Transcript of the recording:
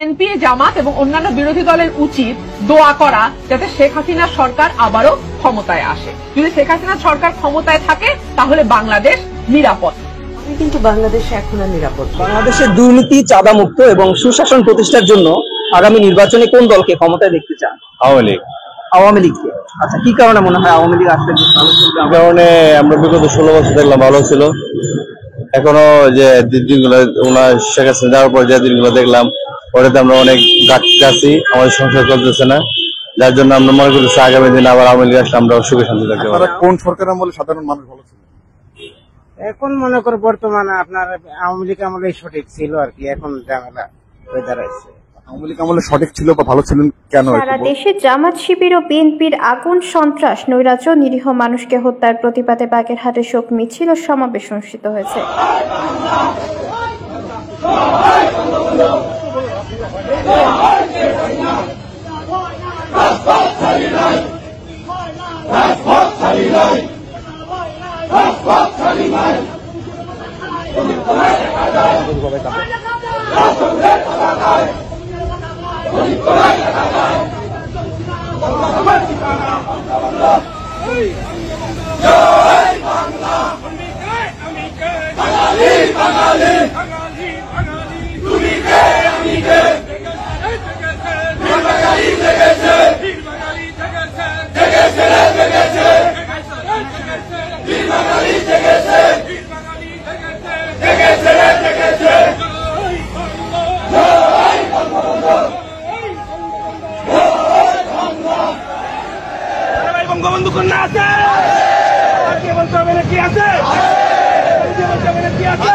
BNP, জামাত এবং অন্যান্য বিরোধী দলের উচিত দোয়া করা যাতে শেখ হাসিনার সরকার আবারও ক্ষমতায় আসে। যদি শেখ হাসিনার সরকার ক্ষমতায় থাকে তাহলে বাংলাদেশ নিরাপদ। কিন্তু বাংলাদেশে এখন আর নিরাপদ। বাংলাদেশের দুর্নীতি, চাঁদা মুক্ত এবং সুশাসন প্রতিষ্ঠার জন্য আগামী নির্বাচনে কোন দলকে ক্ষমতায় দেখতে চান? আওয়ামী লীগ। আওয়ামী লীগকে। আচ্ছা, কি কারণে মনে হয় আওয়ামী লীগ আসলে বেশ ভালো চলবে? কারণে আমরা বিগত 16 বছর দেখলাম ভালো ছিল, এখনো যে দিনগুলো ওনার শেখ হাসিনা যাওয়ার পর যে দিনগুলো দেখলাম ওটাতে আমরা অনেক ঘাটতি আছি, আমাদের সংসার চলতেছে না, যার জন্য আমরা মনে করতেছি আগামী দিনে আবার আওয়ামী লীগ আসলে আমরা সুখে শান্তি থাকতে পারবো। কোন সরকারের আমলে সাধারণ মানুষ ভালো ছিল? এখন মনে করো বর্তমানে আপনার আওয়ামী লীগ আমলে সঠিক ছিল আর কি, এখন ঝামেলা হয়ে দাঁড়াইছে। আওয়ামী লীগ আমলে সঠিক ছিল বা ভালো ছিলেন কেন? সারা দেশে জামাত শিবির ও বিএনপির আগুন সন্ত্রাস, নৈরাজ্য, নিরীহ মানুষকে হত্যার প্রতিবাদে বাগেরহাটে শোক মিছিল ও সমাবেশ অনুষ্ঠিত হয়েছে। বঙ্গবন্ধু কন্যা আছে, কে বলতে হবে না কি আছে, কে বলতে হবে না কি আছে।